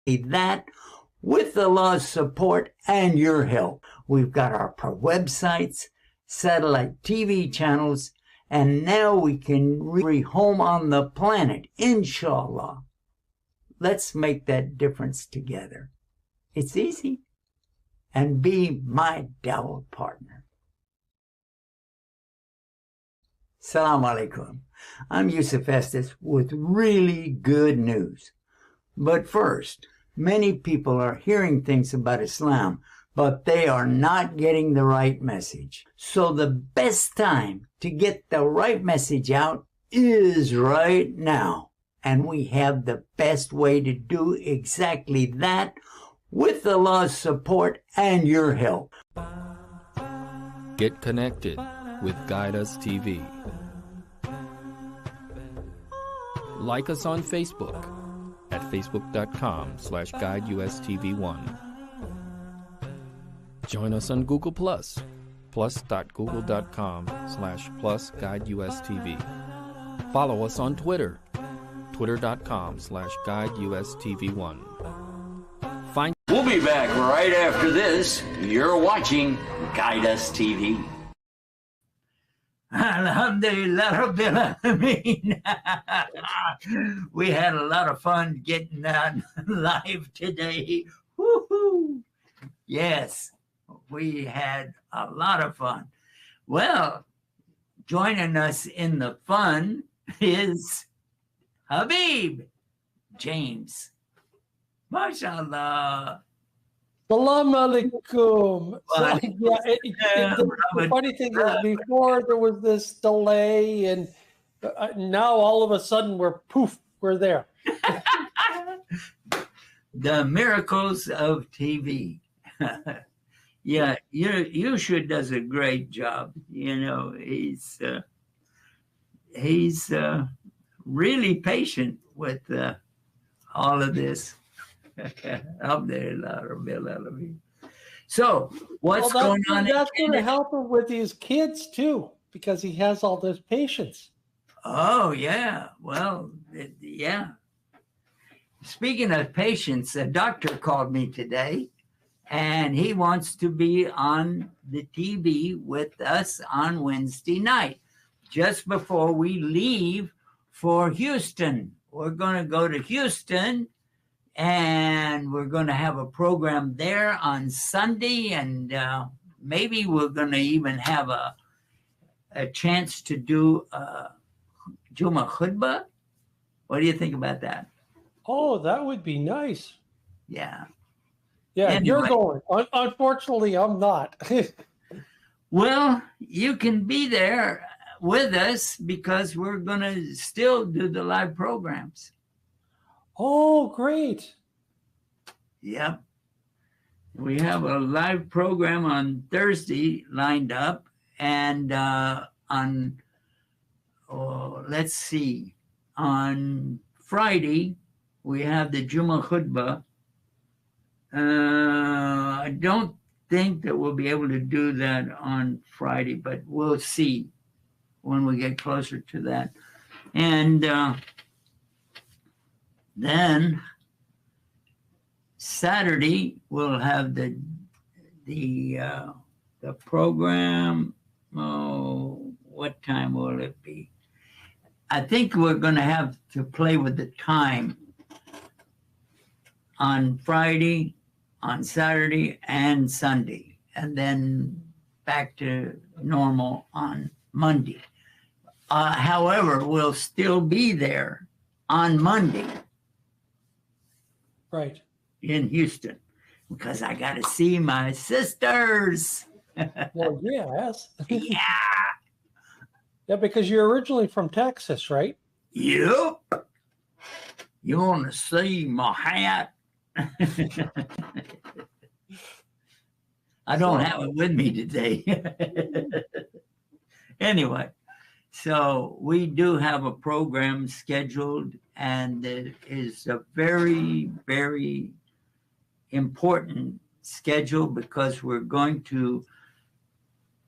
that with the law's support and your help. We've got our websites, satellite TV channels, and now we can every home on the planet, inshallah. Let's make that difference together. It's easy. And be my dawah partner. Assalamu alaikum. I'm Yusuf Estes with really good news. But first, many people are hearing things about Islam, but they are not getting the right message. So the best time to get the right message out is right now. And we have the best way to do exactly that with Allah's support and your help. Get connected with Guide Us TV. Like us on Facebook at facebook.com/guideustv1. Join us on Google+, plus.google.com/+guideustv. Follow us on Twitter, twitter.com/guideustv1. We'll be back right after this. You're watching Guide Us TV. Alhamdulillah Rabbil Alameen. We had a lot of fun getting on live today. Woohoo! Yes, we had a lot of fun. Well, joining us in the fun is Habib James. MashaAllah. Salam alaikum. The funny thing is, before there was this delay, and now all of a sudden we're there. The miracles of TV. Yeah, Yusha does a great job. You know, he's really patient with all of this. So, what's going on? That's going to help him with his kids too, because he has all this patience. Oh, yeah. Well, yeah. Speaking of patience, a doctor called me today, and he wants to be on the TV with us on Wednesday night, just before we leave for Houston. We're going to go to Houston, and we're going to have a program there on Sunday, and maybe we're going to even have a chance to do Juma Khutbah. What do you think about that? Oh, that would be nice. Yeah. Yeah, anyway, you're going. Unfortunately, I'm not. Well, you can be there with us because we're going to still do the live programs. Oh, great. Yep. We have a live program on Thursday lined up, and let's see, on Friday, we have the Juma Khutbah. I don't think that we'll be able to do that on Friday, but we'll see when we get closer to that. And then Saturday we'll have the program. Oh, what time will it be? I think we're going to have to play with the time on Friday, on Saturday, and Sunday, and then back to normal on Monday. However, we'll still be there on Monday. Right. In Houston, because I got to see my sisters. Well, yes. Yeah. Yeah, because you're originally from Texas, right? Yep. You want to see my hat? I don't have it with me today. Anyway, so we do have a program scheduled, and it is a very, very important schedule because we're going to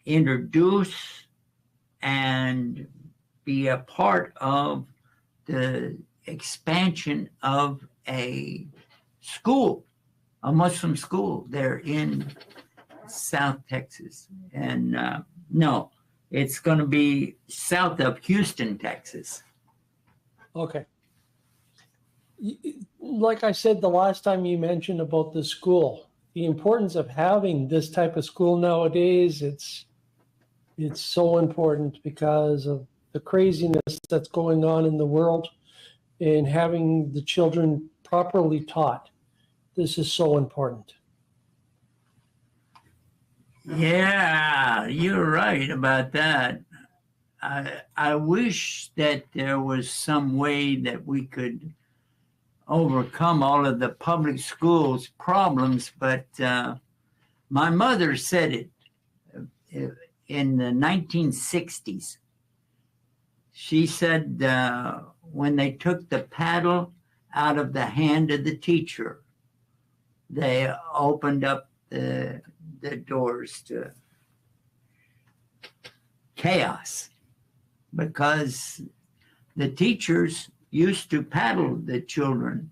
introduce and be a part of the expansion of a school, a Muslim school there in South Texas. And no, it's going to be south of Houston, Texas. Okay. Like I said the last time you mentioned about the school, the importance of having this type of school nowadays, it's so important because of the craziness that's going on in the world, and having the children properly taught. This is so important. Yeah, you're right about that. I wish that there was some way that we could overcome all of the public schools problems, but my mother said it in the 1960s. She said when they took the paddle out of the hand of the teacher, they opened up the doors to chaos, because the teachers used to paddle the children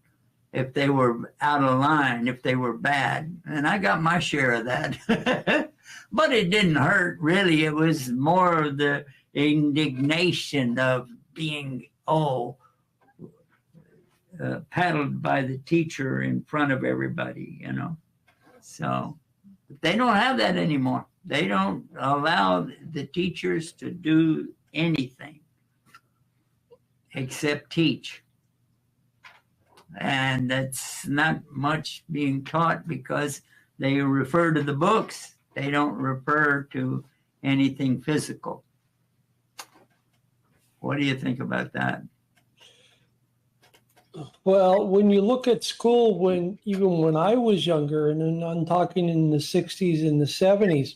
if they were out of line, if they were bad. And I got my share of that. But it didn't hurt, really. It was more of the indignation of being, paddled by the teacher in front of everybody, you know. So they don't have that anymore. They don't allow the teachers to do anything except teach. And that's not much being taught because they refer to the books. They don't refer to anything physical. What do you think about that? Well, when you look at school, even when I was younger, and I'm talking in the 60s and the 70s,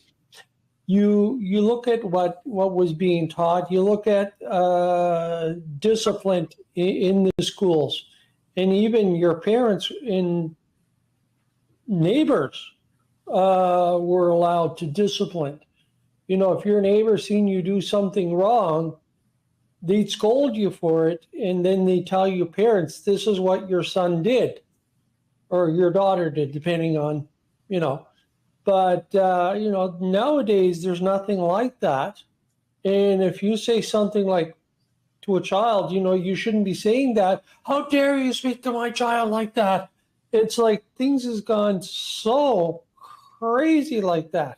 you look at what was being taught. You look at discipline in the schools, and even your parents and neighbors were allowed to discipline. You know, if your neighbor seen you do something wrong, they'd scold you for it, and then they tell your parents, this is what your son did or your daughter did, depending on, you know. But, you know, nowadays there's nothing like that. And if you say something like to a child, you know, you shouldn't be saying that. How dare you speak to my child like that? It's like things has gone so crazy like that.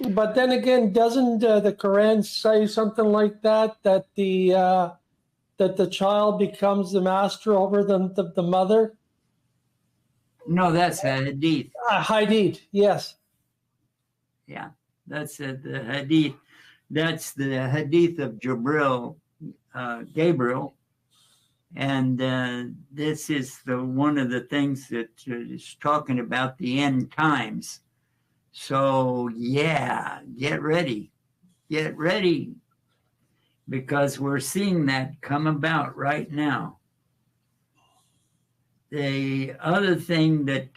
But then again, doesn't the Quran say something like that, that the child becomes the master over the mother? No, that's a hadith. Hadith, yes. Yeah, that's the hadith. That's the hadith of Gabriel. And this is one of the things that is talking about the end times. So, yeah, get ready, because we're seeing that come about right now. The other thing that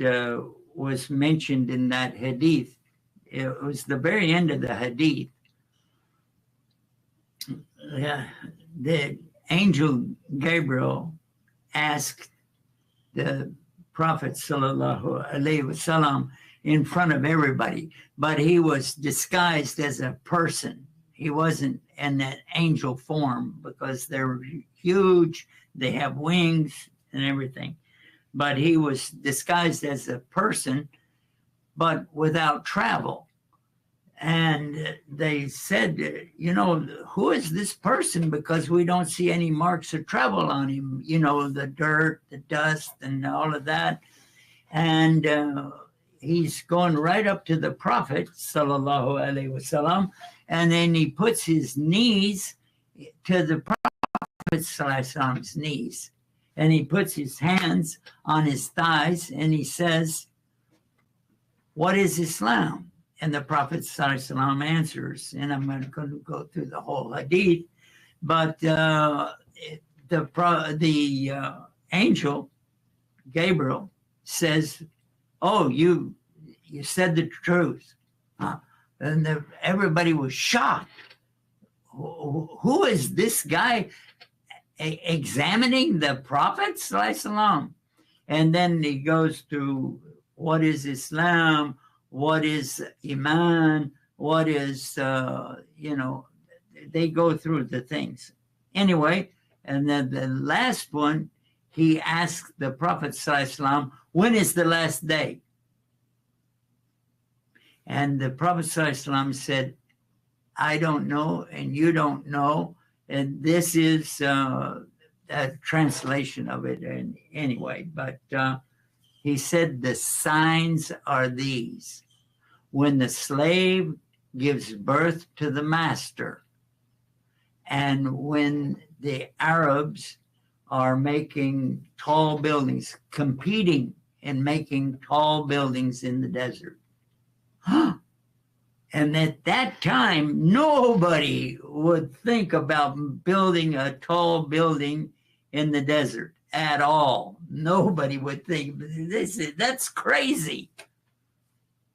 was mentioned in that hadith, it was the very end of the hadith. The angel Gabriel asked the Prophet sallallahu alaihi wasallam in front of everybody, but he was disguised as a person. He wasn't in that angel form because they're huge, they have wings and everything. But he was disguised as a person, but without travel. And they said, you know, who is this person? Because we don't see any marks of travel on him, you know, the dirt, the dust, and all of that. And he's going right up to the Prophet, sallallahu alaihi wasallam, and then he puts his knees to the Prophet, sallallahu alaihi wasallam's knees, and he puts his hands on his thighs, and he says, "What is Islam?" And the Prophet sallallahu alaihi wasallam answers, and I'm not going to go through the whole hadith, but the angel Gabriel says, "Oh, you said the truth." And everybody was shocked. Who is this guy examining the Prophet sallallahu alaihi wasallam? And then he goes through what is Islam, what is Iman, what is, they go through the things. Anyway, and then the last one, he asked the Prophet ﷺ, when is the last day? And the Prophet ﷺ said, I don't know, and you don't know. And this is a translation of it anyway. But he said, the signs are these. When the slave gives birth to the master, and when the Arabs are making tall buildings, competing in making tall buildings in the desert. And at that time, nobody would think about building a tall building in the desert at all. Nobody would think, that's crazy.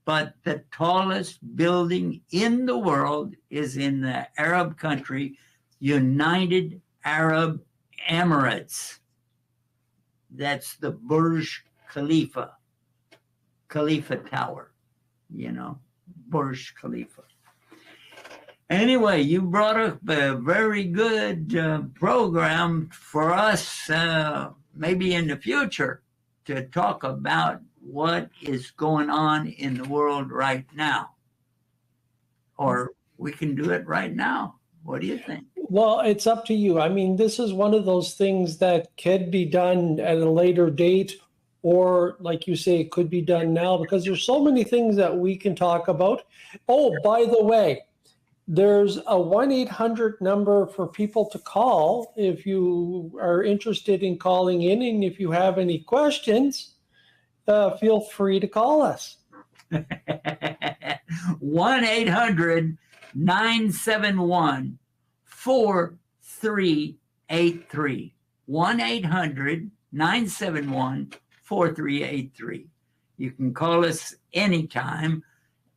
But the tallest building in the world is in the Arab country, United Arab Emirates. That's the Burj Khalifa Tower, Burj Khalifa. Anyway, you brought up a very good program for us, maybe in the future, to talk about what is going on in the world right now. Or we can do it right now. What do you think? Well, it's up to you. I mean, this is one of those things that can be done at a later date, or like you say, it could be done now, because there's so many things that we can talk about. Oh, by the way, there's a 1-800 number for people to call if you are interested in calling in, and if you have any questions, feel free to call us. 1-800-971-4383. 1-800-971-4383. You can call us anytime,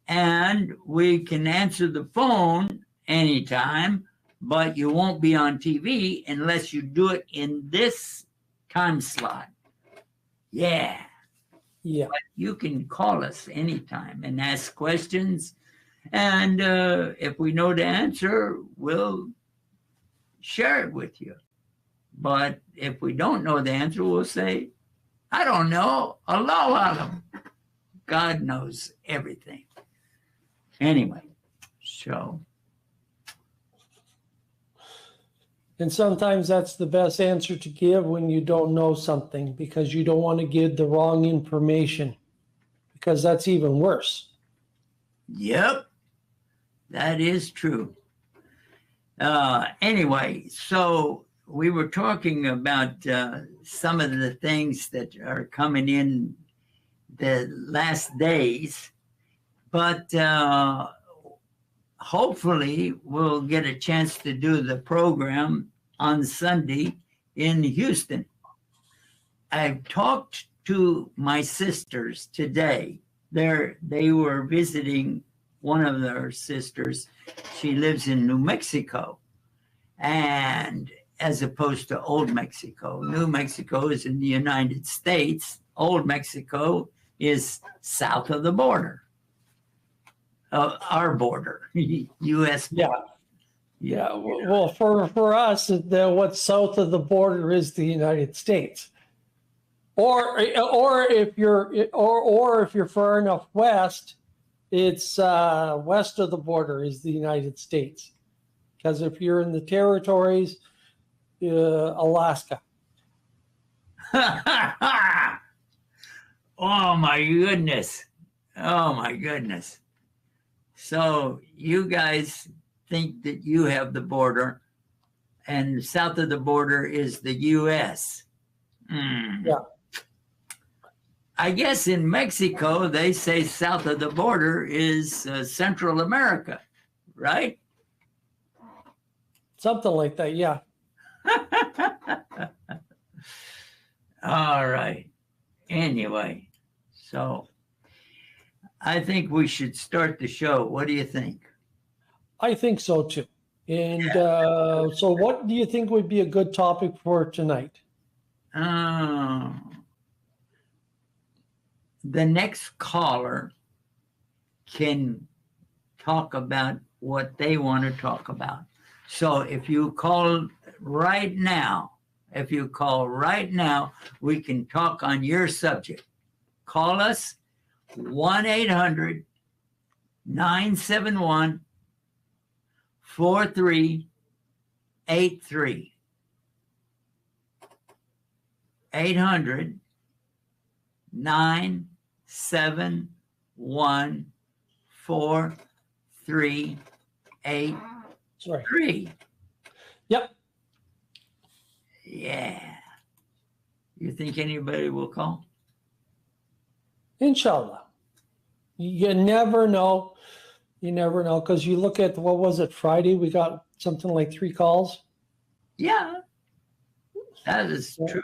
and we can answer the phone anytime, but you won't be on TV unless you do it in this time slot. Yeah. Yeah. But you can call us anytime and ask questions. And if we know the answer, we'll share it with you. But if we don't know the answer, we'll say, I don't know. Allahu Alam. God knows everything. Anyway, so. And sometimes that's the best answer to give when you don't know something, because you don't want to give the wrong information, because that's even worse. Yep, that is true. Anyway, so we were talking about some of the things that are coming in the last days, but hopefully we'll get a chance to do the program on Sunday in Houston. I've talked to my sisters today. They were visiting one of their sisters. She lives in New Mexico, and as opposed to Old Mexico. New Mexico is in the United States. Old Mexico is south of the border. Our border, U.S. border. Yeah. Well, for us, what's south of the border is the United States. Or if you're far enough west, it's west of the border is the United States. Because if you're in the territories, Alaska. Oh my goodness. Oh my goodness. So you guys think that you have the border, and south of the border is the U.S. Yeah. I guess in Mexico, they say south of the border is Central America, right? Something like that, yeah. All right. Anyway, so I think we should start the show. What do you think? I think so too. And so what do you think would be a good topic for tonight? the next caller can talk about what they want to talk about. So if you call right now, we can talk on your subject. Call us 1-800-971-4383. 800-971-4383. Sorry. Yep. Yeah. You think anybody will call? Inshallah. You never know. You never know, because you look at, what was it, Friday? We got something like 3 calls. Yeah, that is true.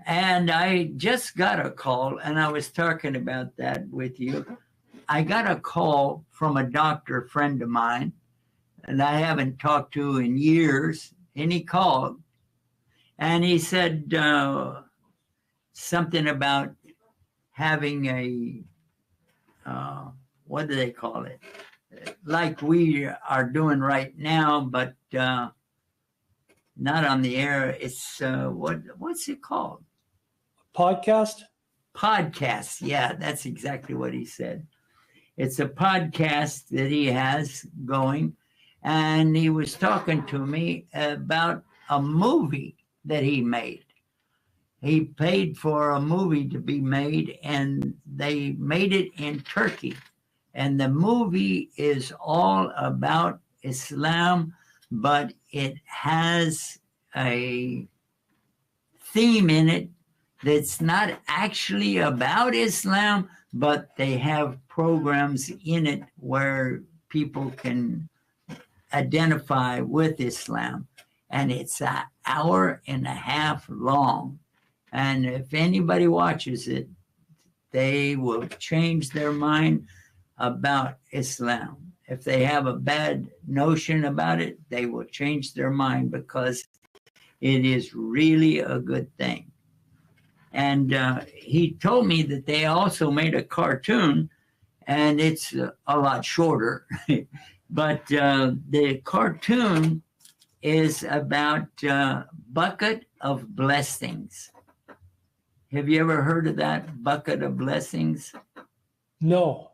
And I just got a call, and I was talking about that with you. I got a call from a doctor friend of mine, and I haven't talked to in years, and he called, and he said something about having a, what do they call it? Like we are doing right now, but not on the air. It's, what's it called? Podcast? Podcast. Yeah, that's exactly what he said. It's a podcast that he has going. And he was talking to me about a movie that he made. He paid for a movie to be made, and they made it in Turkey. And the movie is all about Islam, but it has a theme in it that's not actually about Islam, but they have programs in it where people can identify with Islam. And it's an hour and a half long. And if anybody watches it, they will change their mind about Islam. If they have a bad notion about it, they will change their mind, because it is really a good thing. And he told me that they also made a cartoon, and it's a lot shorter. But the cartoon is about Bucket of Blessings. Have you ever heard of that, Bucket of Blessings? No.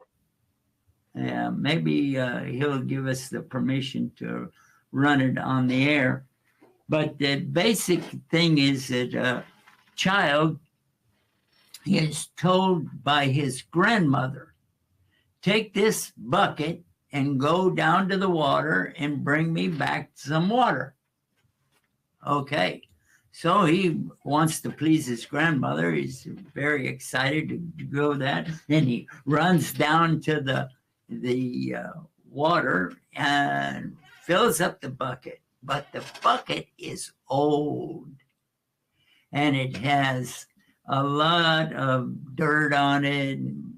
Yeah, maybe he'll give us the permission to run it on the air. But the basic thing is that a child is told by his grandmother, take this bucket and go down to the water and bring me back some water. Okay. So he wants to please his grandmother. He's very excited to go that. Then he runs down to the water and fills up the bucket. But the bucket is old, and it has a lot of dirt on it and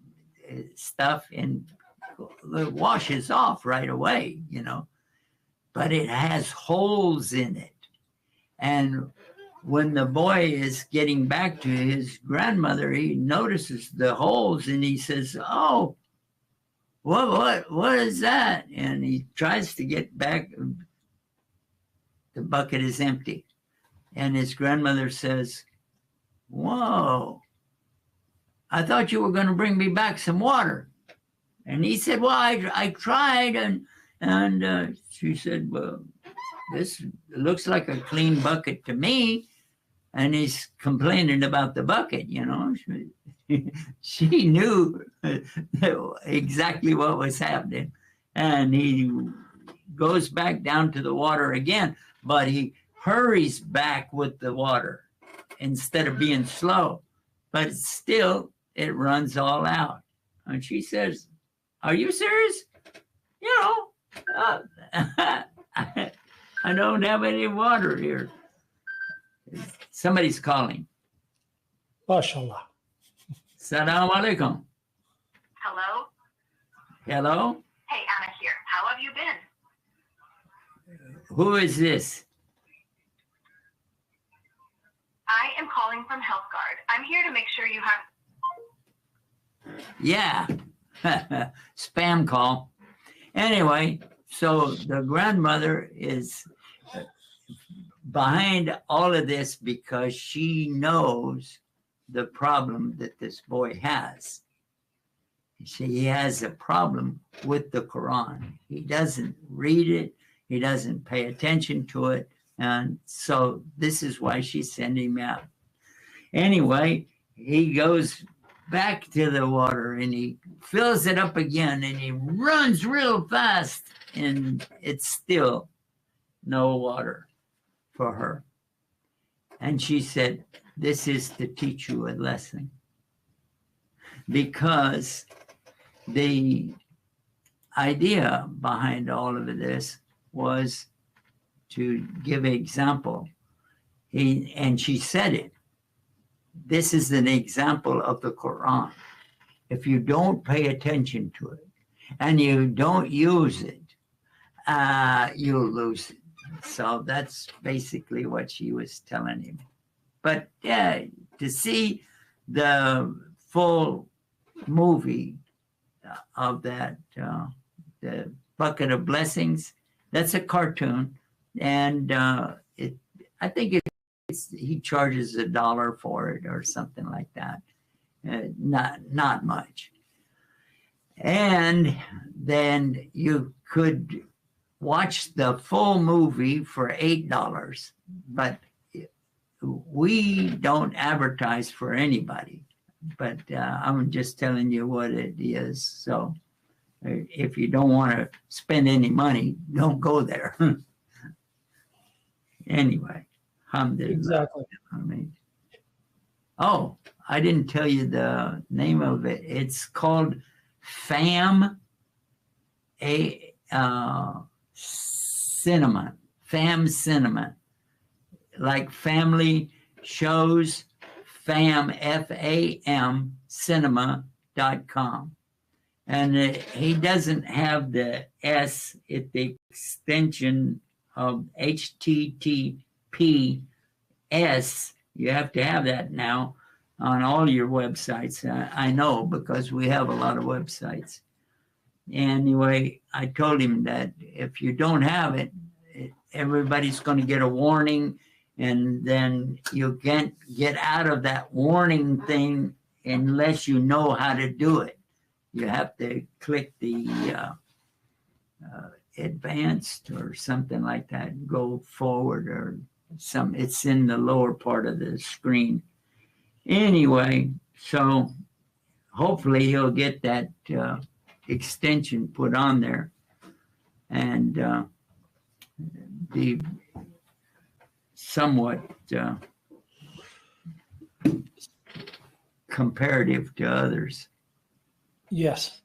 stuff, and it washes off right away, you know. But it has holes in it. And when the boy is getting back to his grandmother, he notices the holes, and he says, "Oh, what is that?" And he tries to get back. The bucket is empty. And his grandmother says, "Whoa, I thought you were going to bring me back some water." And he said, "Well, I tried." And she said, "Well, this looks like a clean bucket to me." And he's complaining about the bucket, you know. She knew exactly what was happening. And he goes back down to the water again, but he hurries back with the water instead of being slow. But still, it runs all out. And she says, "Are you serious? You know, I don't have any water here." Somebody's calling. MashaAllah. Assalamu alaikum. Hello? Hello? Hey, Anna here. How have you been? Who is this? I am calling from HealthGuard. I'm here to make sure you have... Yeah. Spam call. Anyway, so the grandmother is behind all of this because she knows the problem that this boy has. He has a problem with the Quran. He doesn't read it. He doesn't pay attention to it. And so this is why she's sending him out. Anyway, he goes back to the water and he fills it up again and he runs real fast and it's still no water for her. And she said, this is to teach you a lesson. Because the idea behind all of this was to give an example. And she said it. This is an example of the Quran. If you don't pay attention to it and you don't use it, you'll lose it. So that's basically what she was telling him. But yeah, to see the full movie of that, the Bucket of Blessings, that's a cartoon. And I think he charges $1 for it or something like that. Not much. And then you could watch the full movie for $8, but we don't advertise for anybody. But I'm just telling you what it is. So if you don't want to spend any money, don't go there. Anyway, alhamdulillah. Exactly. I mean, oh, I didn't tell you the name of it. It's called FAM Cinema. FAM Cinema. Like family shows, FAM, F-A-M, cinema.com. And he doesn't have the S at the extension of HTTPS. You have to have that now on all your websites. I know because we have a lot of websites. Anyway, I told him that if you don't have it, everybody's going to get a warning, and then you can't get out of that warning thing unless you know how to do it. You have to click the advanced or something like that, go forward or some. It's in the lower part of the screen. Anyway, so hopefully he'll get that extension put on there and be somewhat comparative to others. Yes.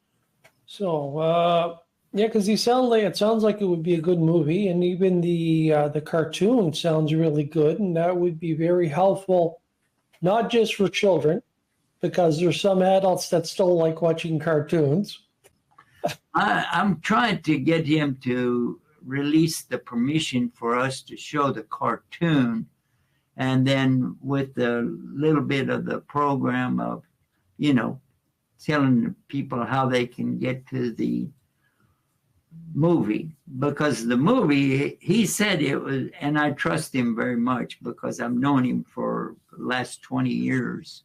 So yeah, because it sounds like it would be a good movie, and even the cartoon sounds really good, and that would be very helpful, not just for children, because there's some adults that still like watching cartoons. I'm trying to get him to release the permission for us to show the cartoon, and then with a little bit of the program of, telling people how they can get to the movie. Because the movie, he said it was, and I trust him very much because I've known him for the last 20 years.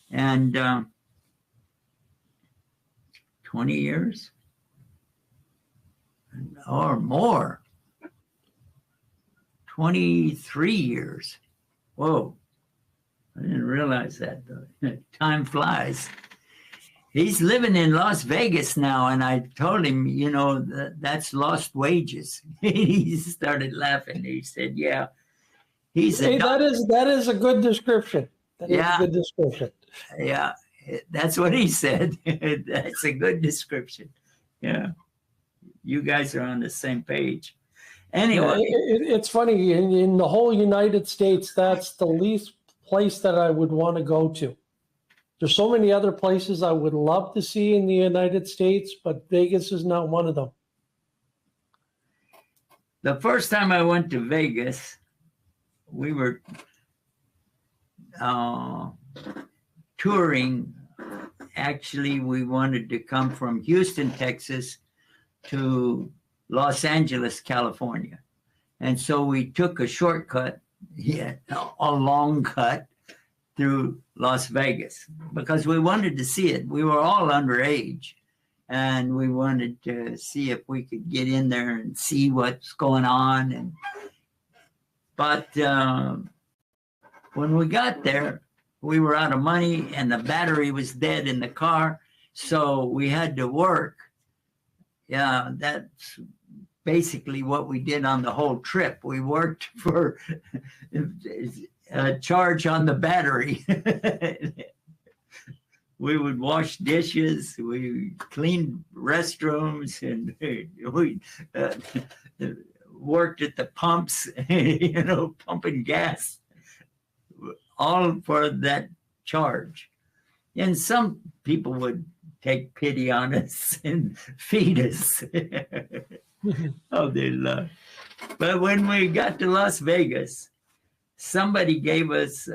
And 20 years or more, 23 years. Whoa, I didn't realize that. Time flies. He's living in Las Vegas now, and I told him, that's lost wages. He started laughing. He said, yeah. That is a good description. That is a good description. Yeah, that's what he said. That's a good description. Yeah. You guys are on the same page. Anyway. It's funny. In the whole United States, that's the least place that I would want to go to. There's so many other places I would love to see in the United States, but Vegas is not one of them. The first time I went to Vegas, we were touring actually we wanted to come from Houston, Texas to Los Angeles, California. And so we took a shortcut, a long cut through Las Vegas because we wanted to see it. We were all underage and we wanted to see if we could get in there and see what's going on. But when we got there, we were out of money and the battery was dead in the car. So we had to work. Yeah, that's basically what we did on the whole trip. We worked for a charge on the battery. We would wash dishes, we cleaned restrooms, and we worked at the pumps, pumping gas, all for that charge. And some people would take pity on us and feed us. Oh, they love. But when we got to Las Vegas, somebody gave us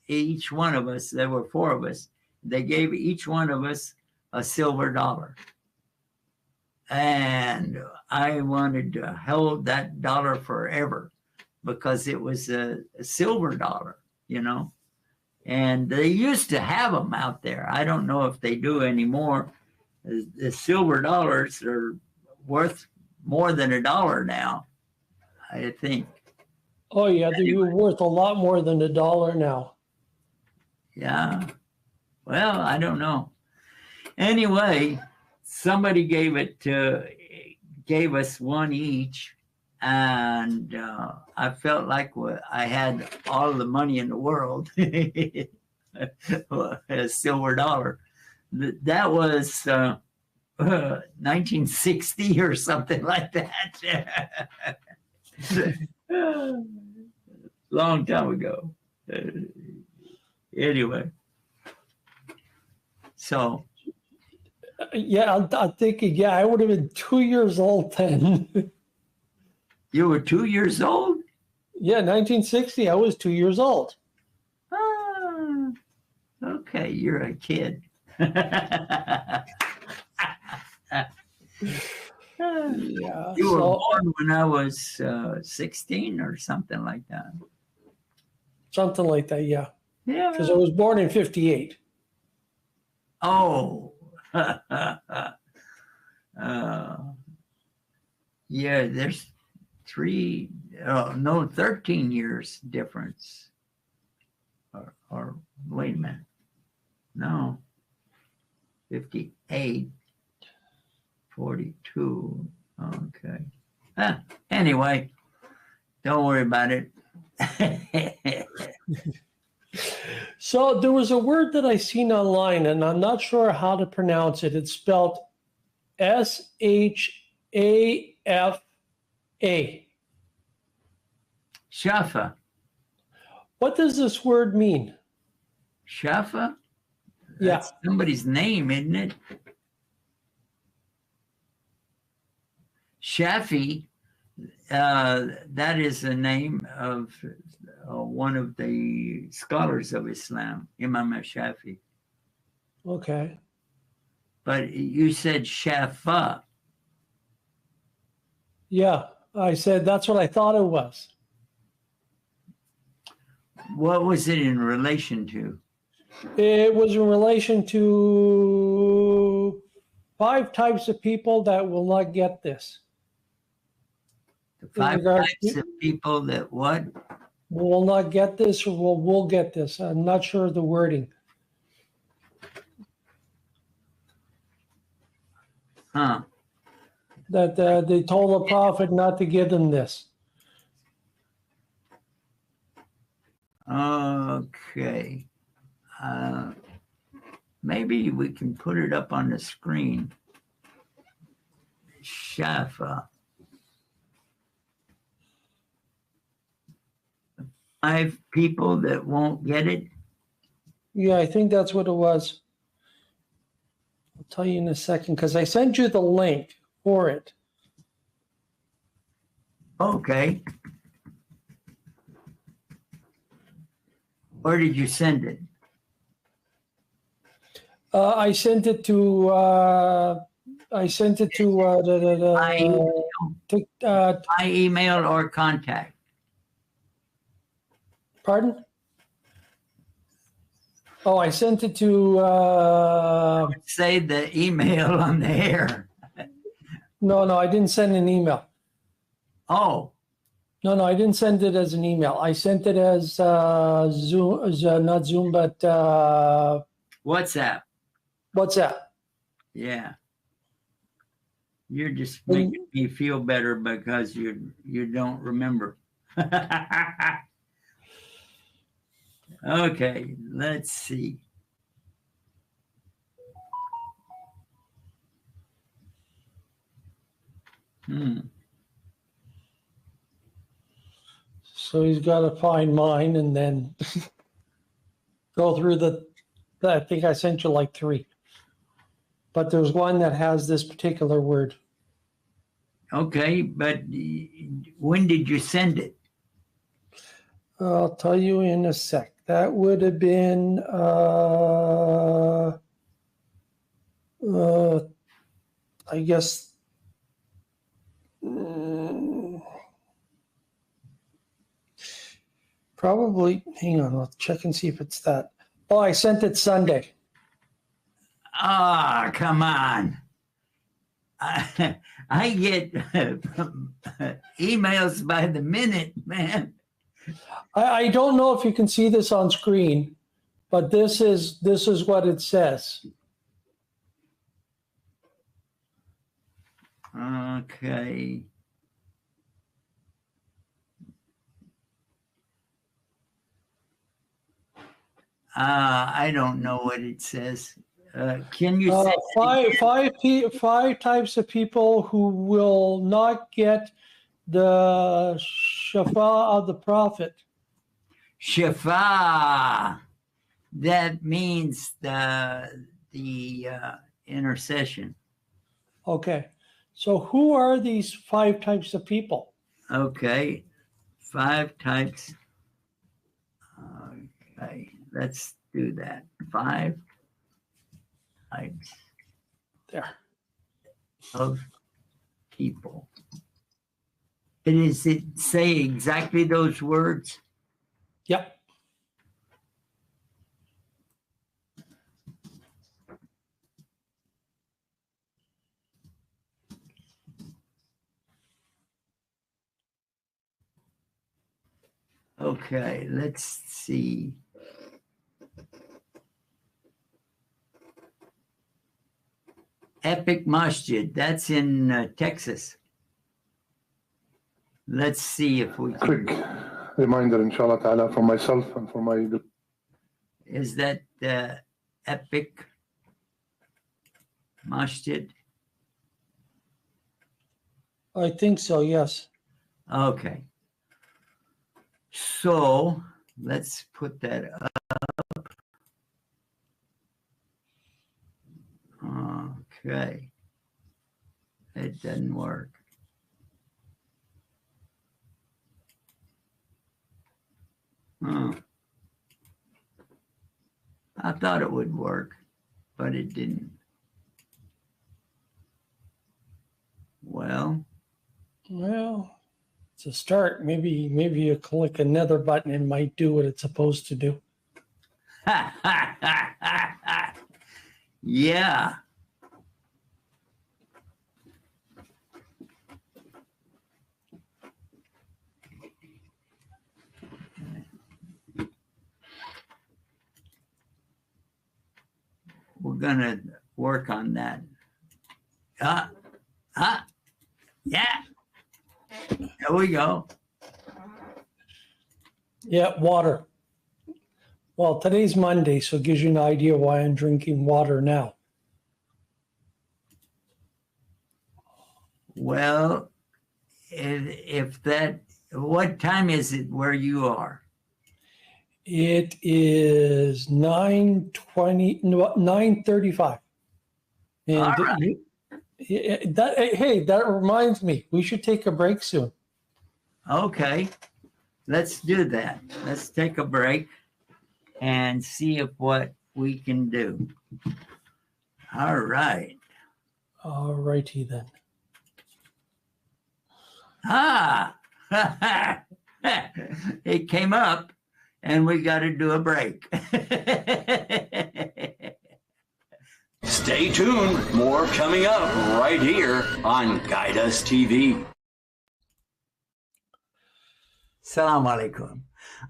each one of us, there were 4 of us, they gave each one of us a silver dollar. And I wanted to hold that dollar forever because it was a silver dollar, And they used to have them out there. I don't know if they do anymore. The silver dollars are worth more than $1 now, I think. Oh, yeah, they're worth a lot more than $1 now. Yeah. Well, I don't know. Anyway, somebody gave us one each, and I felt like I had all the money in the world. A silver dollar. That was 1960 or something like that. Long time ago. Anyway. So. Yeah, I'm thinking, I would have been 2 years old then. You were 2 years old? Yeah, 1960, I was 2 years old. Okay, you're a kid. Yeah. You were born when I was 16 or something like that. Something like that, yeah. Yeah. Because I was born in 58. Oh. Yeah, there's 13 years difference. Or wait a minute. No. 58. 42. Okay. Anyway, don't worry about it. So there was a word that I seen online, and I'm not sure how to pronounce it. It's spelled S-H-A-F-A. Shafa. What does this word mean? Shafa? Yeah. That's somebody's name, isn't it? Shafi, that is the name of one of the scholars of Islam, Imam Shafi. Okay. But you said Shafa. Yeah, I said that's what I thought it was. What was it in relation to? It was in relation to 5 types of people that will not get this. The 5 types of people that what? Will not get this or will get this. I'm not sure of the wording. Huh. That they told the prophet not to give them this. Okay. Maybe we can put it up on the screen. Shafa. 5 people that won't get it. Yeah, I think that's what it was. I'll tell you in a second because I sent you the link for it. Okay. Where did you send it? I sent it to. My email or contact. Pardon? Oh, I sent it to. Say the email on the air. No, I didn't send an email. Oh, No, I didn't send it as an email. I sent it as Zoom, not Zoom, but WhatsApp. WhatsApp. Yeah. You're just making me feel better because you don't remember. Okay, let's see. So he's got to find mine and then go through I think I sent you like 3. But there's one that has this particular word. Okay, but when did you send it? I'll tell you in a sec. That would have been I guess probably, hang on, I'll check and see if it's that. Oh, I sent it Sunday. Ah, come on. I get emails by the minute, man. I don't know if you can see this on screen, but this is what it says. Okay. I don't know what it says. Can you say five types of people who will not get the shafa of the prophet? Shafa? That means the intercession. Okay, so who are these 5 types of people? Okay, 5 types. Okay, let's do that. 5 types There. of people. Does it say exactly those words? Yep. Okay, let's see. Epic Masjid, that's in Texas. Let's see if we can. Quick reminder, inshallah ta'ala, for myself and for my... Is that Epic Masjid? I think so, yes. Okay. So let's put that up. Okay. It doesn't work. I thought it would work, but it didn't. Well, it's a start. Maybe you click another button and it might do what it's supposed to do. yeah. We're gonna work on that. Yeah. There we go. Yeah, water. Well, today's Monday, so it gives you an idea why I'm drinking water now. Well, what time is it where you are? It is 9:35. And All right. that reminds me, we should take a break soon. Okay, let's do that. Let's take a break and see if what we can do. All right. All righty then. Ah, it came up and we got to do a break. Stay tuned. More coming up right here on Guide Us TV. Assalamu alaikum.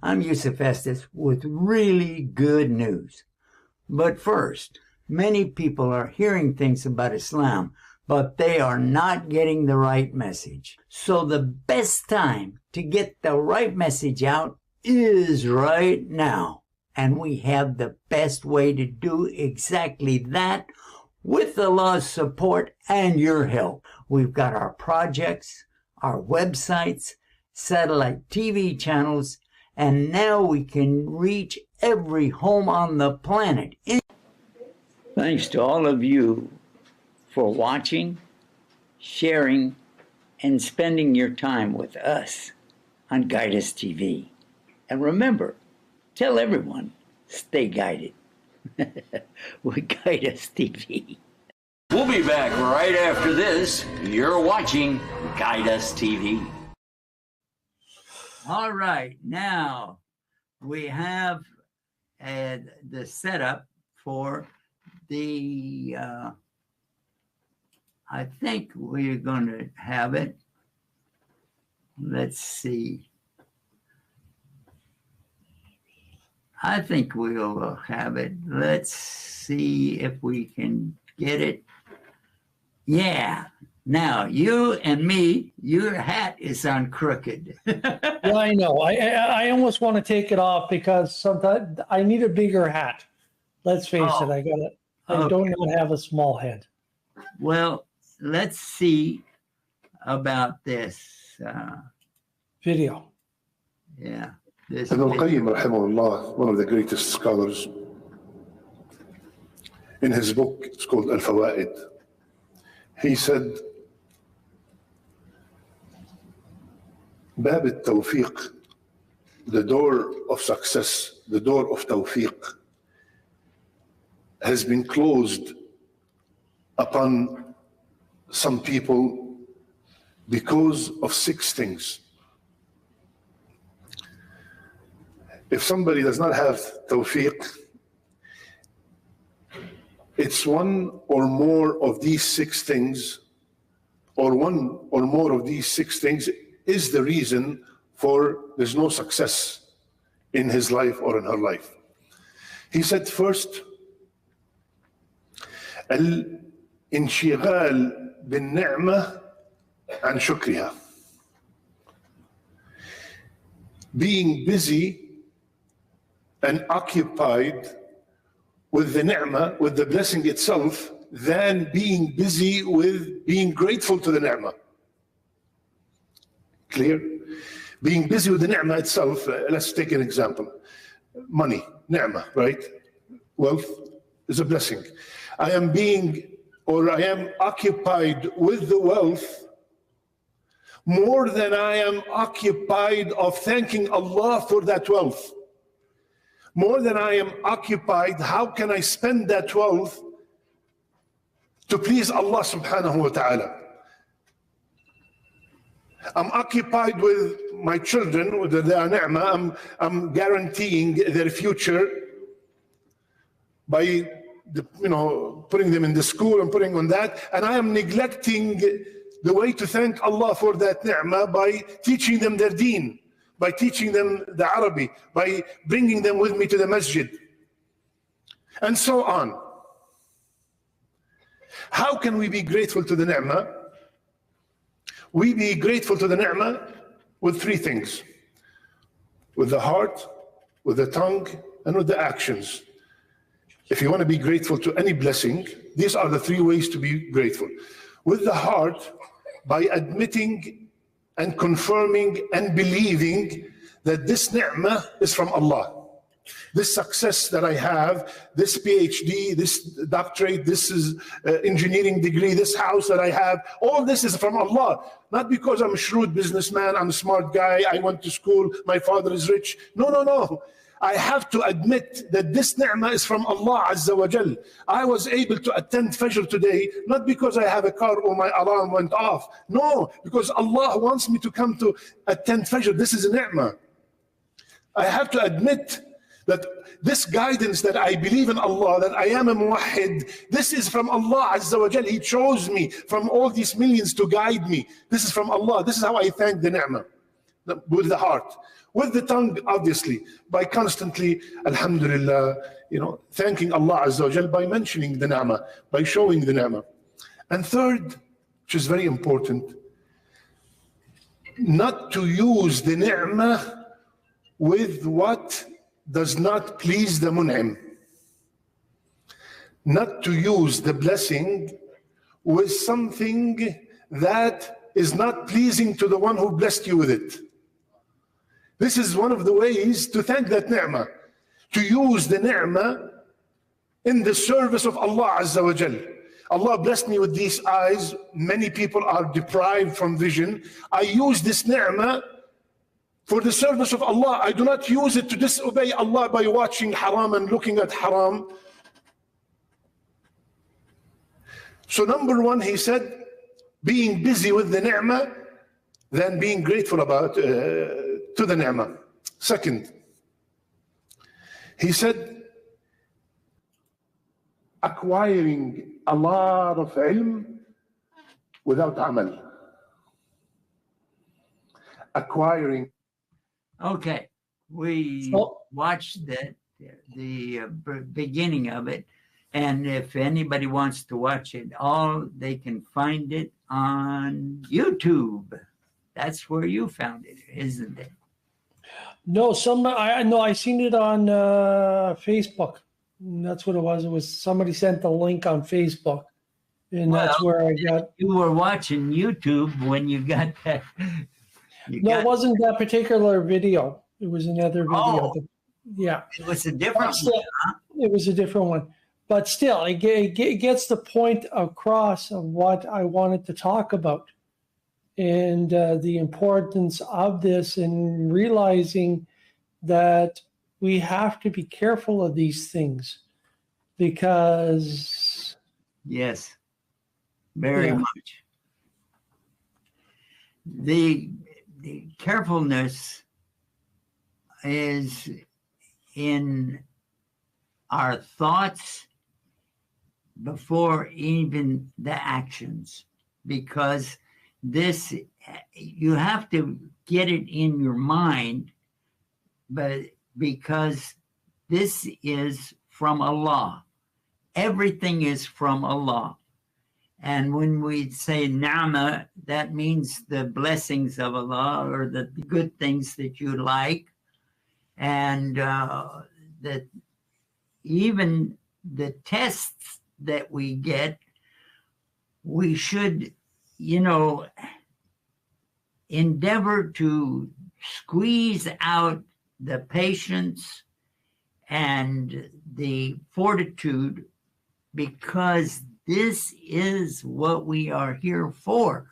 I'm Yusuf Estes with really good news. But first, many people are hearing things about Islam, but they are not getting the right message. So the best time to get the right message out is right now. And we have the best way to do exactly that with Allah's support and your help. We've got our projects, our websites, satellite TV channels, and now we can reach every home on the planet. Thanks to all of you for watching, sharing, and spending your time with us on Guide Us TV. And remember, tell everyone, stay guided with Guide Us TV. We'll be back right after this. You're watching Guide Us TV. All right, now we have the setup for the, I think we're going to have it. Let's see. I think we'll have it. Let's see if we can get it. Yeah. Now, you and me, your hat is on crooked. Yeah, I know. I almost want to take it off because sometimes I need a bigger hat. Let's face it. I don't even have a small head. Well, let's see about this. Video. Yeah. This Ibn al-Qayyim, rahimahullah, one of the greatest scholars, in his book, it's called Al-Fawaid, he said, Bab al-Tawfiq, the door of success, the door of Tawfiq, has been closed upon some people because of 6 things. If somebody does not have Tawfiq, it's one or more of these 6 things, or one or more of these 6 things is the reason for there's no success in his life or in her life. He said first, الانشغال بالنعمة عن شكرها. Being busy and occupied with the ni'mah, with the blessing itself, than being busy with being grateful to the ni'mah. Clear? Being busy with the ni'mah itself, let's take an example. Money, ni'mah, right? Wealth is a blessing. I am occupied with the wealth more than I am occupied of thanking Allah for that wealth. More than I am occupied, how can I spend that wealth to please Allah subhanahu wa ta'ala? I'm occupied with my children, with their ni'mah. I'm guaranteeing their future by putting them in the school and putting on that, and I am neglecting the way to thank Allah for that ni'mah by teaching them their deen, by teaching them the Arabic, by bringing them with me to the masjid, and so on. How can we be grateful to the ni'mah? We be grateful to the ni'mah with 3 things: with the heart, with the tongue, and with the actions. If you want to be grateful to any blessing, these are the 3 ways to be grateful. With the heart, by admitting and confirming and believing that this ni'mah is from Allah. This success that I have, this PhD, this doctorate, this is engineering degree, this house that I have, all this is from Allah. Not because I'm a shrewd businessman, I'm a smart guy, I went to school, my father is rich. No, no, no. I have to admit that this ni'mah is from Allah Azza wa Jal. I was able to attend Fajr today, not because I have a car or my alarm went off. No, because Allah wants me to come to attend Fajr. This is a ni'mah. I have to admit that this guidance that I believe in Allah, that I am a muwahhid, this is from Allah Azza wa Jal. He chose me from all these millions to guide me. This is from Allah. This is how I thank the ni'mah. With the heart. With the tongue, obviously, by constantly, alhamdulillah, thanking Allah Azza wa Jal, by mentioning the ni'mah, by showing the ni'mah. And third, which is very important, not to use the ni'mah with what does not please the mun'im. Not to use the blessing with something that is not pleasing to the one who blessed you with it. This is one of the ways to thank that ni'mah, to use the ni'mah in the service of Allah Azza wa Jal. Allah blessed me with these eyes. Many people are deprived from vision. I use this ni'mah for the service of Allah. I do not use it to disobey Allah by watching haram and looking at haram. So number one, he said, being busy with the ni'mah, then being grateful about to the ni'mah. Second, he said, acquiring a lot of ilm without amal. Acquiring. Okay, we watched the beginning of it, and if anybody wants to watch it all, they can find it on YouTube. That's where you found it, isn't it? No, I seen it on Facebook. And that's what it was. It was somebody sent the link on Facebook, and that's where I got. You were watching YouTube when you got that. It wasn't that particular video. It was another video. Yeah, it was a different one. Huh? It was a different one, but still, it gets the point across of what I wanted to talk about. And the importance of this, and realizing that we have to be careful of these things, because yes, very much. The carefulness is in our thoughts before even the actions, because this, you have to get it in your mind, but because this is from Allah. Everything is from Allah. And when we say ni'mah, that means the blessings of Allah, or the good things that you like. And that even the tests that we get, we should endeavor to squeeze out the patience and the fortitude, because this is what we are here for.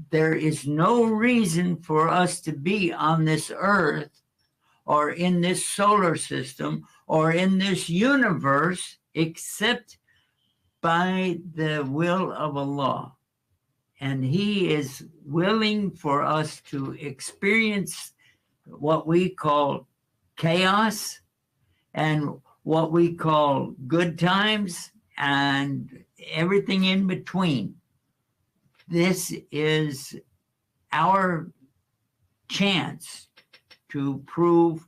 There is no reason for us to be on this earth or in this solar system or in this universe except by the will of Allah. And He is willing for us to experience what we call chaos and what we call good times and everything in between. This is our chance to prove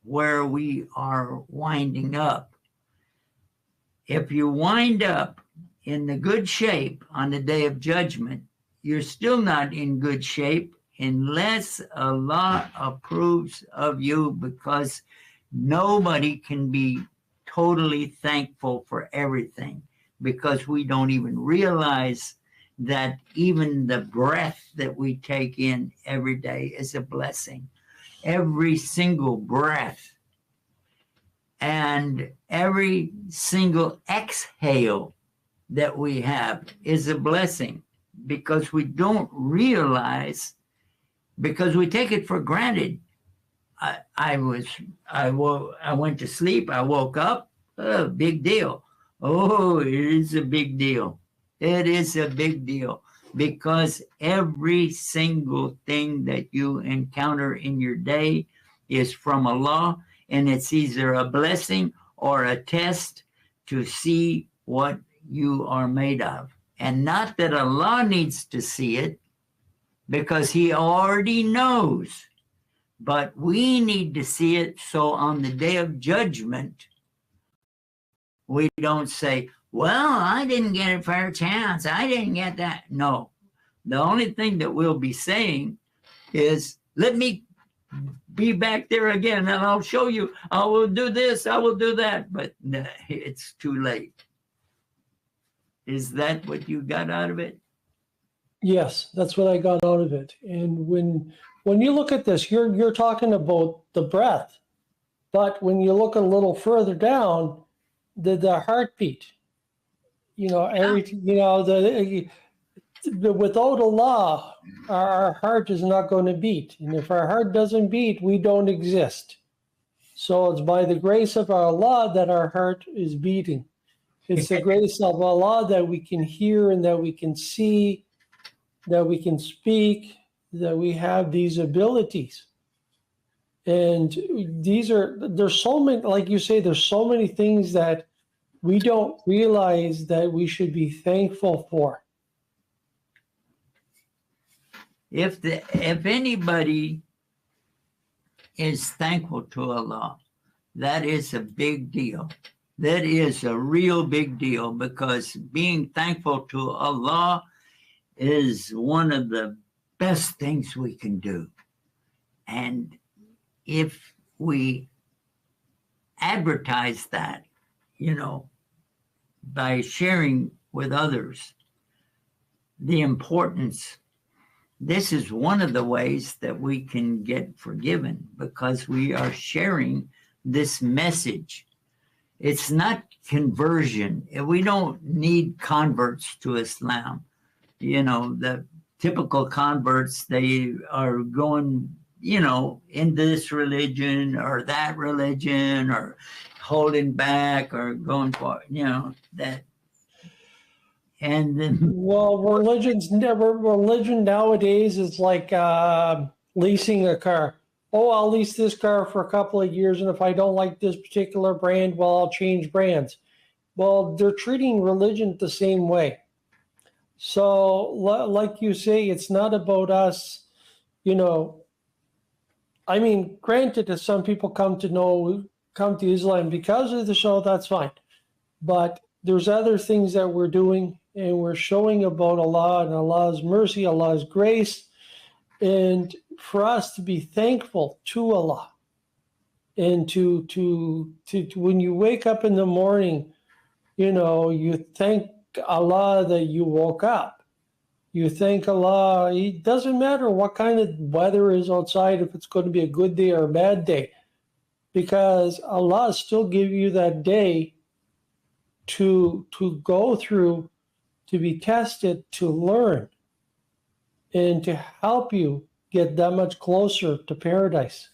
where we are winding up. If you wind up in the good shape on the day of judgment, you're still not in good shape unless Allah approves of you, because nobody can be totally thankful for everything, because we don't even realize that even the breath that we take in every day is a blessing. Every single breath and every single exhale that we have is a blessing, because we don't realize, because we take it for granted. I went to sleep. I woke up. Big deal. Oh, it is a big deal. It is a big deal because every single thing that you encounter in your day is from Allah, and it's either a blessing or a test to see what you are made of. And not that Allah needs to see it, because He already knows. But we need to see it so on the day of judgment, we don't say, well, I didn't get a fair chance. I didn't get that. No. The only thing that we'll be saying is, let me be back there again and I'll show you. I will do this. I will do that. But no, it's too late. Is that what you got out of it? Yes, that's what I got out of it. And when you look at this, you're talking about the breath, but when you look a little further down, the heartbeat, everything, without Allah, our heart is not going to beat. And if our heart doesn't beat, we don't exist. So it's by the grace of Allah that our heart is beating. It's the grace of Allah that we can hear and that we can see, that we can speak, that we have these abilities. And there's so many, like you say, there's so many things that we don't realize that we should be thankful for. If anybody is thankful to Allah, that is a big deal. That is a real big deal, because being thankful to Allah is one of the best things we can do. And if we advertise that, by sharing with others the importance, this is one of the ways that we can get forgiven, because we are sharing this message. It's not conversion. We don't need converts to Islam. The typical converts, they are going, into this religion or that religion, or holding back or going for, that. And then, well, religion nowadays is like leasing a car. Oh, I'll lease this car for a couple of years, and if I don't like this particular brand, well, I'll change brands. Well, they're treating religion the same way. So, like you say, it's not about us, I mean, granted, if some people come to Islam because of the show, that's fine. But there's other things that we're doing, and we're showing about Allah and Allah's mercy, Allah's grace, and for us to be thankful to Allah, and to when you wake up in the morning, you thank Allah that you woke up. You thank Allah. It doesn't matter what kind of weather is outside, if it's going to be a good day or a bad day, because Allah still give you that day to go through, to be tested, to learn, and to help you get that much closer to paradise.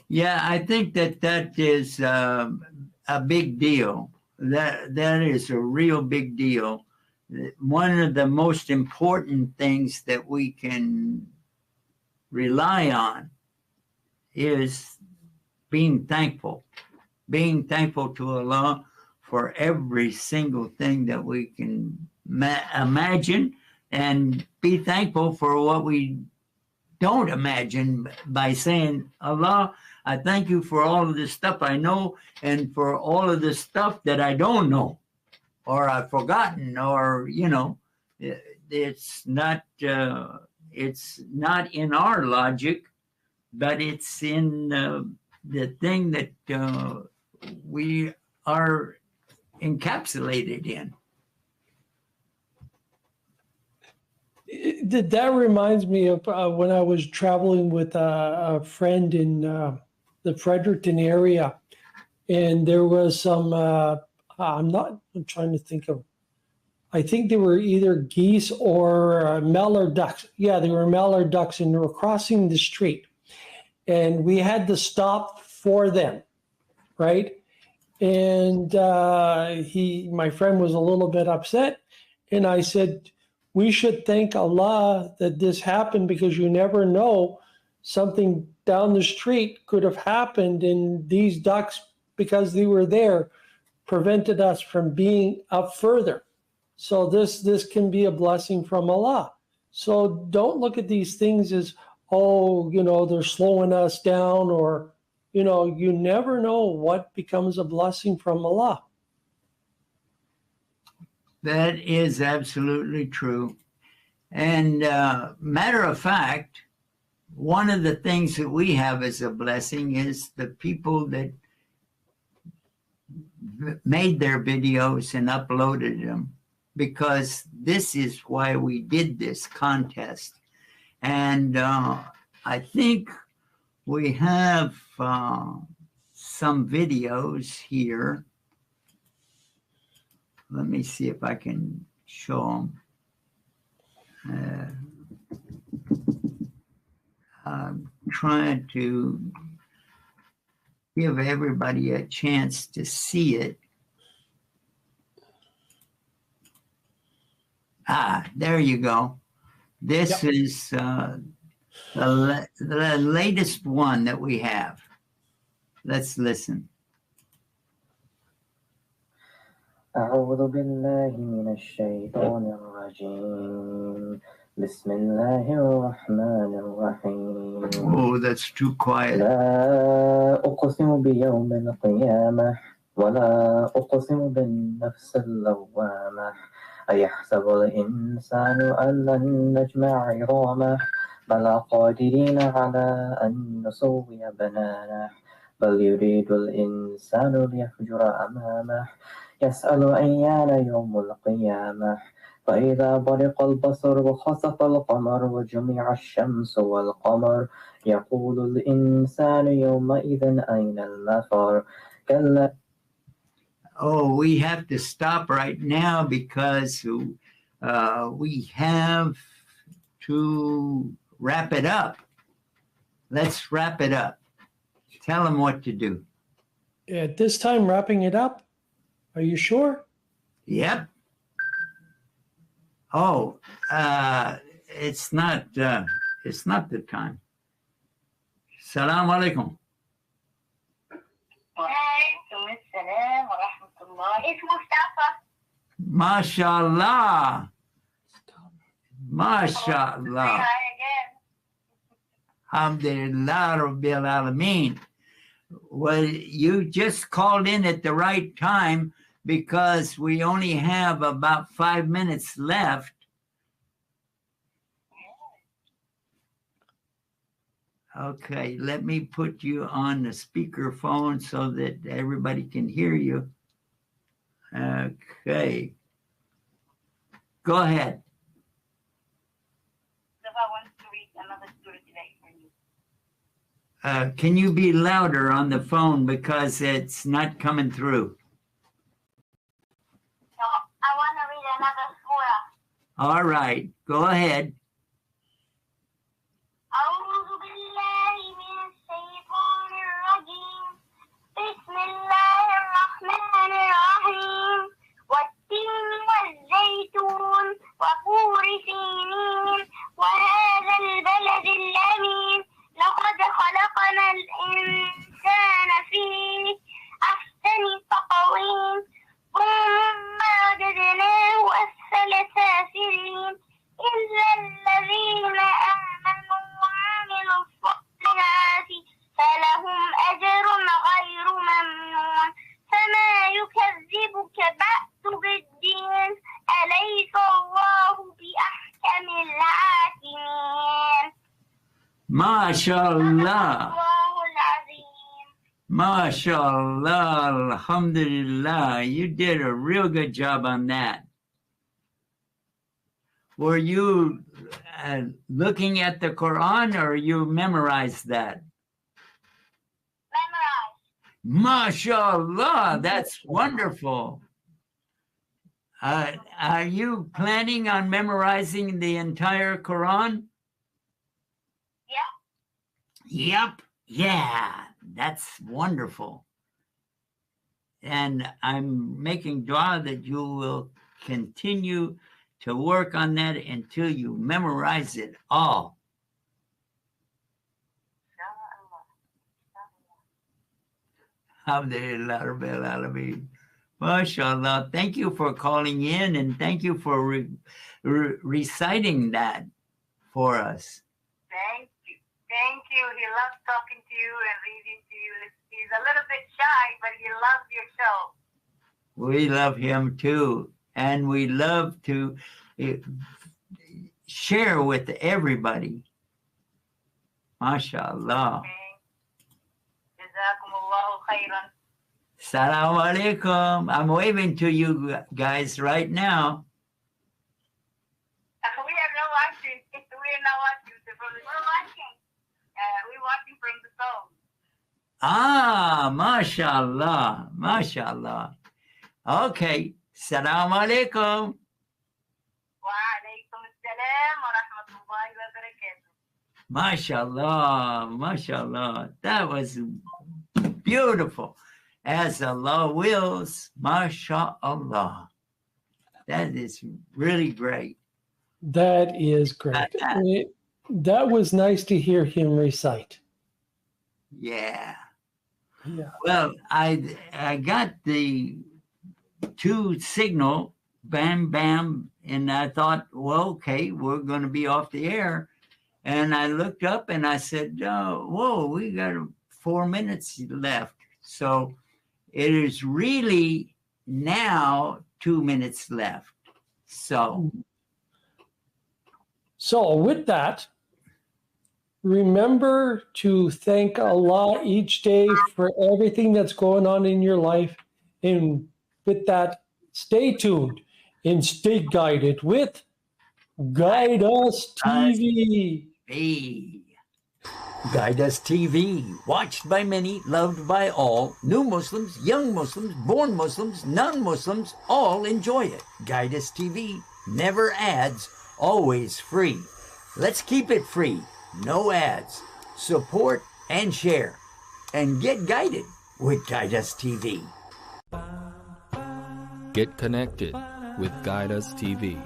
Yeah, I think that is a big deal. That is a real big deal. One of the most important things that we can rely on is being thankful to Allah for every single thing that we can imagine, and be thankful for what we don't imagine, by saying, Allah, I thank you for all of this stuff I know, and for all of this stuff that I don't know, or I've forgotten, or, it's not in our logic, but it's in the thing that we are encapsulated in. That reminds me of when I was traveling with a friend in the Fredericton area, and there was some, I'm trying to think of, I think they were either geese or mallard ducks. Yeah, they were mallard ducks, and they were crossing the street. and we had to stop for them, right? And my friend was a little bit upset, and I said, we should thank Allah that this happened, because you never know, something down the street could have happened, and these ducks, because they were there, prevented us from being up further. So this can be a blessing from Allah. So don't look at these things as, oh, they're slowing us down, or, you never know what becomes a blessing from Allah. That is absolutely true. And matter of fact, one of the things that we have as a blessing is the people that made their videos and uploaded them, because this is why we did this contest. And I think we have some videos here. Let me see if I can show them. I'm trying to give everybody a chance to see it. There you go. This is the latest one that we have. Let's listen. أعوذ بالله من الشيطان الرجيم بسم الله الرحمن الرحيم. Oh, that's too quiet. لا أقسم بيوم القيامة ولا أقسم بالنفس اللوامة أيحسب الإنسان أن لن نجمع عظامه بلى قادرين على أن نسوي بنانه بل يريد الإنسان ليفجر أمامه يسأل أيان يوم القيامة فإذا برق البصر وخسف القمر وجمع الشمس والقمر يقول الإنسان يومئذ أين المفر كلا. Oh, we have to stop right now because we have to wrap it up. Let's wrap it up. Tell them what to do. At this time, wrapping it up, are you sure? Yep. Oh, it's not the time. Salam alaikum. وعليكم السلام ورحمة الله. اسمه مصطفى. MashaAllah. MashaAllah. Hi again. Alhamdulillah Rabbil Alameen. Well, you just called in at the right time because we only have about 5 minutes left. Okay, let me put you on the speakerphone so that everybody can hear you. Okay. Go ahead. Mustafa wants to read another story today for you. Can you be louder on the phone because it's not coming through? So I want to read another surah. All right, go ahead. أعوذ بالله من الشيطان الرجيم بسم الله الرحمن الرحيم والتين والزيتون وطور سينين وهذا البلد الأمين لقد خلقنا الإنسان في أحسن تقويم ثم رددناه أسفل سافلين إلا الذين آمنوا وعملوا الصالحات فلهم أجر غير ممنون فما يكذبك بعد بالدين أليس الله بأحكم الحاكمين. MashaAllah. الله العظيم. MashaAllah. Alhamdulillah. You did a real good job on that. Were you looking at the Quran or you memorized that? Memorize. MashaAllah. That's wonderful. Are you planning on memorizing the entire Quran? Yeah. Yep. Yeah, that's wonderful. And I'm making dua that you will continue to work on that until you memorize it all. Alhamdulillah Rabbil Alameen. MashaAllah. Thank you for calling in and thank you for reciting that for us. Thank you. Thank you. He loves talking to you and reading to you. He's a little bit shy, but he loves your show. We love him too. And we love to share with everybody. MashaAllah. Jazakumullahu khairan. Assalamu alaikum. I'm waving to you guys right now. We are not watching. We are not watching. We're watching. We're watching from the phone. Ah, mashallah, mashallah. Okay, assalamu alaikum. Wa alaikum assalam wa rahmatullahi wa barakatuh. Mashallah, mashallah. That was beautiful. As Allah wills, mashallah. That is really great. That is great. That was nice to hear him recite. Yeah. Yeah. Well, I got the 2 signal, bam, bam, and I thought, well, okay, we're going to be off the air. And I looked up and I said, whoa, we got 4 minutes left. So it is really now 2 minutes left. So with that, remember to thank Allah each day for everything that's going on in your life. And with that, stay tuned and stay guided with Guide Us TV. Guide Us TV, watched by many, loved by all. New Muslims, young Muslims, born Muslims, non-Muslims, all enjoy it. Guide Us TV, never ads, always free. Let's keep it free, no ads. Support and share, and get guided with Guide Us TV. Get connected with Guide Us TV.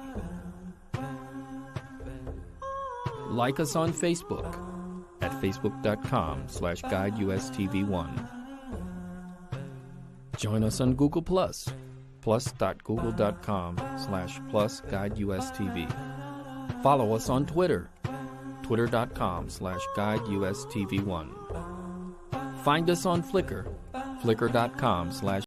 Like us on Facebook at facebook.com/guideustv1. Join us on Google+, plus.google.com/+guideustv. Follow us on Twitter, twitter.com/guideustv1. Find us on Flickr, flickr.com/